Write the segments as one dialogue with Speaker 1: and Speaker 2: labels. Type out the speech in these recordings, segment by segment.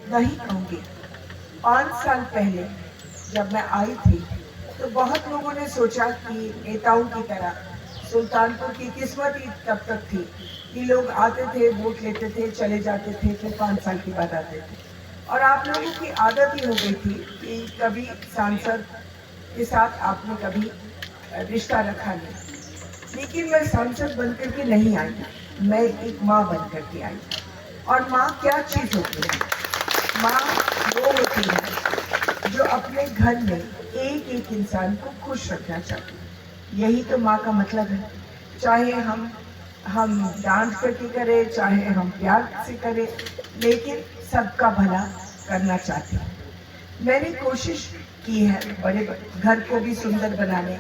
Speaker 1: वही कहूँगी। 5 साल पहले जब मैं आई थी तो बहुत लोगों ने सोचा कि नेताओं की तरह सुल्तानपुर की किस्मत ही तब तक थी कि लोग आते थे, वोट लेते थे, चले जाते थे, फिर 5 साल के बाद आते थे। और आप लोगों की आदत ही हो गई थी कि कभी सांसद के साथ आपने कभी रिश्ता रखा नहीं। लेकिन मैं सांसद बनकर के नहीं आई, मैं एक माँ बनकर के आई। और माँ क्या चीज़ होती है? माँ वो होती है जो अपने घर में एक एक इंसान को खुश रखना चाहती है। यही तो माँ का मतलब है। चाहे हम डांट करके करें, चाहे हम प्यार से करें, लेकिन सबका भला करना चाहती है। मैंने कोशिश की है बड़े घर को भी सुंदर बनाने।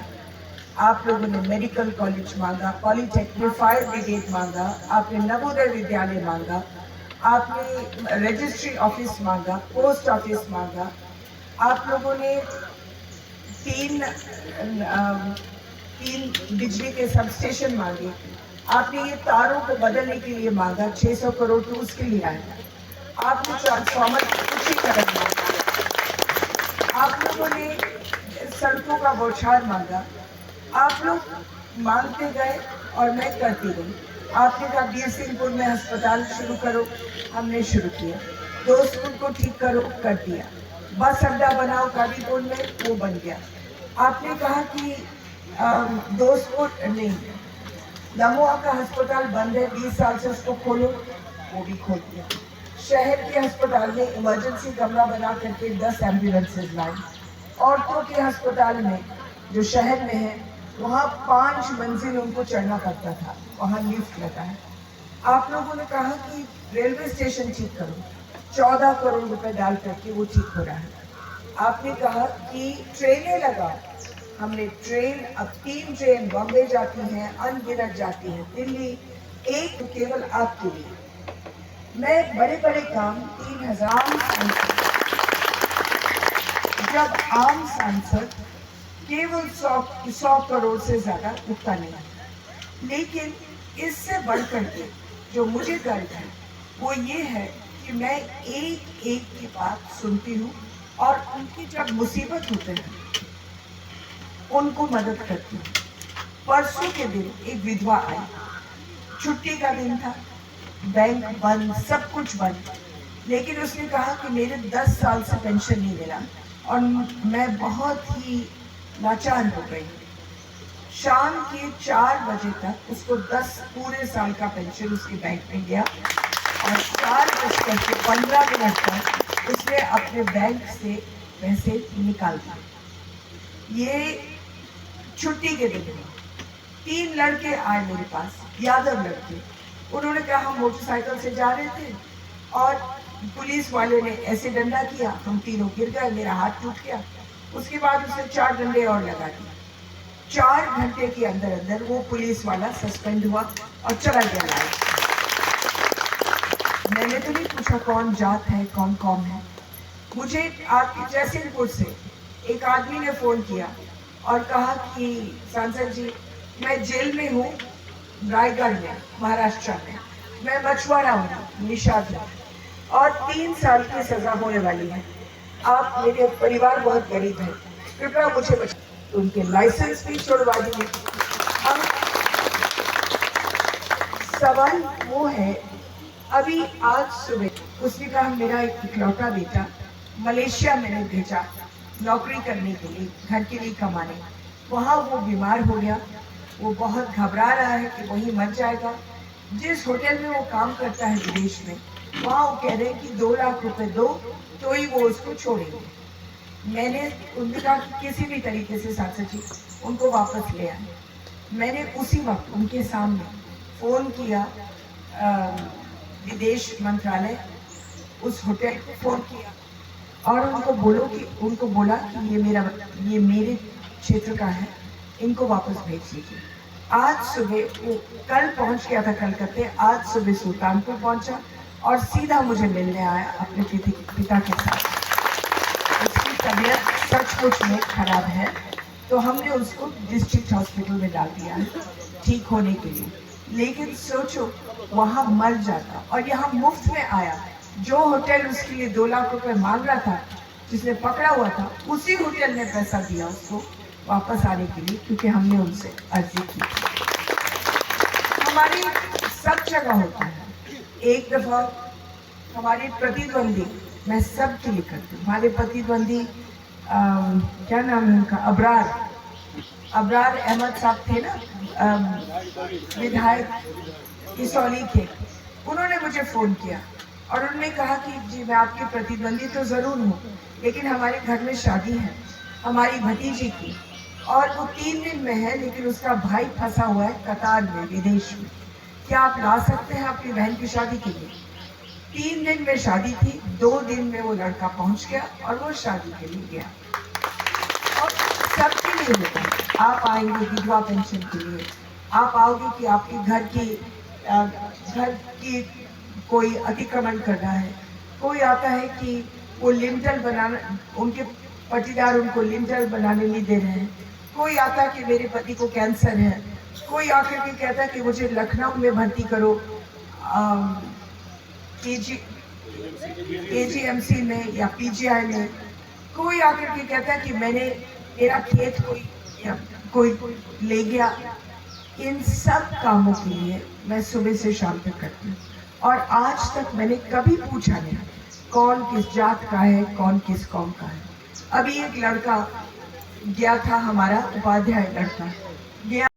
Speaker 1: आप लोगों ने मेडिकल कॉलेज मांगा, पॉलिटेक्निक, फायर ब्रिगेड मांगा, आपने नवोदय विद्यालय मांगा, आपने रजिस्ट्री ऑफिस मांगा, पोस्ट ऑफिस मांगा, आप लोगों ने तीन बिजली के सबस्टेशन मांगे, आपने ये तारों को बदलने के लिए मांगा, 600 करोड़ तो उसके लिए आए, आपने ट्रांसफार्मर उच्चीकरण मांगा, आप लोगों ने सड़कों का बौछार मांगा। आप लोग मांगते गए और मैं करती गई। आपने कहा बीरसिंहपुर में अस्पताल शुरू करो, हमने शुरू किया। दोस्तपुर को ठीक करो, कर दिया। बस अड्डा बनाओ कादीपुर में, वो बन गया। आपने कहा कि दोस्तपुर नहीं, दमोह का अस्पताल बंद है, 20 साल से उसको खोलो, वो भी खोल दिया। शहर के अस्पताल में इमरजेंसी कमरा बना करके 10 एम्बुलेंसेज लाई। औरतों के अस्पताल में जो शहर में है वहाँ 5 मंजिल उनको चढ़ना पड़ता था, वहाँ लिफ्ट लगा है। आप लोगों ने कहा कि रेलवे स्टेशन ठीक करो, 14 करोड़ रुपए डाल करके वो ठीक हो रहा है। आपने कहा कि ट्रेनें लगाओ, हमने ट्रेन, अब 3 ट्रेन बॉम्बे जाती हैं, अनगिनत जाती हैं दिल्ली, एक तो केवल आपके लिए। मैं बड़े बड़े काम 3000 जब आम सांसद केवल 100 करोड़ से ज्यादा उठता नहीं। लेकिन इससे बढ़कर के जो मुझे गर्व है वो ये है कि मैं एक एक की बात सुनती हूँ और उनकी जब मुसीबत होते हैं उनको मदद करती हूँ। परसों के दिन एक विधवा आई, छुट्टी का दिन था, बैंक बंद, सब कुछ बंद, लेकिन उसने कहा कि मेरे 10 साल से पेंशन नहीं मिला और मैं बहुत ही लाचार हो गई। शाम के 4 बजे तक उसको 10 पूरे साल का पेंशन उसके बैंक में गया और 4:15 तक उसने अपने बैंक से पैसे निकाल दिए। ये छुट्टी के दिन 3 लड़के आए मेरे पास, यादव लड़के। उन्होंने कहा हम मोटरसाइकिल से जा रहे थे और पुलिस वाले ने ऐसे डंडा किया, हम तीनों गिर गए, मेरा हाथ टूट गया। उसके बाद उसने 4 डंडे और लगा दिए। 4 घंटे के अंदर अंदर वो पुलिस वाला सस्पेंड हुआ और चला गया लाइफ। मैंने तो नहीं पूछा कौन जात है, कौन कौन है। मुझे आपके जयसिंहपुर से एक आदमी ने फोन किया और कहा कि सांसद जी मैं जेल में हूँ, रायगढ़ में, महाराष्ट्र में, मैं मछुआरा हूँ, निषाद में, और 3 साल की सजा होने वाली है। आप, मेरे परिवार बहुत गरीब है, कृपया मुझे बचा। उनके लाइसेंस भी छुड़वा दिए। अब सवाल वो है, अभी आज सुबह उसने कहा मेरा एक इकलौता बेटा मलेशिया मैंने भेजा नौकरी करने के लिए, घर के लिए कमाने। वहाँ वो बीमार हो गया, वो बहुत घबरा रहा है कि वहीं मर जाएगा। जिस होटल में वो काम करता है विदेश में, वहाँ वो कह रहे हैं कि 2 लाख रुपए दो तो ही वो उसको छोड़ेंगे। मैंने उनसे कहा कि किसी भी तरीके से सांसद जी उनको वापस ले आए। मैंने उसी वक्त उनके सामने फ़ोन किया, विदेश मंत्रालय, उस होटल को फ़ोन किया और उनको बोला कि ये मेरे क्षेत्र का है, इनको वापस भेज दीजिए। आज सुबह वो कल पहुंच गया था कलकत्ते, आज सुबह सुल्तानपुर पहुंचा और सीधा मुझे मिलने आया अपने पिता के साथ। उसकी तबीयत सचमुच में खराब है, तो हमने उसको डिस्ट्रिक्ट हॉस्पिटल में डाल दिया है ठीक होने के लिए। लेकिन सोचो वहाँ मर जाता और यहाँ मुफ्त में आया, जो होटल उसके लिए 2 लाख रुपए मांग रहा था, जिसने पकड़ा हुआ था, उसी होटल ने पैसा दिया उसको वापस आने के लिए, क्योंकि हमने उनसे अर्जी की। हमारी सब जगह होता है। एक दफा हमारे प्रतिद्वंदी, मैं सब के लिए करती हूँ, हमारे प्रतिद्वंदी क्या नाम है उनका, अबरार अहमद साहब थे ना, विधायक इसौली के, उन्होंने मुझे फोन किया और उन्होंने कहा कि जी मैं आपके प्रतिद्वंदी तो जरूर हूँ, लेकिन हमारे घर में शादी है हमारी भतीजी की, और वो 3 दिन में है, लेकिन उसका भाई फंसा हुआ है कतार में, विदेश में। क्या आप ला सकते हैं अपनी बहन की शादी के लिए? 3 दिन में शादी थी, 2 दिन में वो लड़का पहुंच गया और वो शादी के लिए गया। और सबके लिए होता है, आप आएंगे विधवा पेंशन के लिए, आप आओगे कि आपके घर की कोई अतिक्रमण कर रहा है, कोई आता है कि वो लिंटल बनाना, उनके पटीदार उनको लिंटल बनाने नहीं दे रहे हैं, कोई आता है कि मेरे पति को कैंसर है, कोई आकर के कहता है कि मुझे लखनऊ में भर्ती करो केजीएमसी में या पीजीआई में, कोई आकर के कहता है कि मेरा खेत कोई ले गया। इन सब कामों के लिए मैं सुबह से शाम तक करती हूँ, और आज तक मैंने कभी पूछा नहीं कौन किस जात का है, कौन किस कौम का है। अभी एक लड़का गया था, हमारा उपाध्याय लड़का गया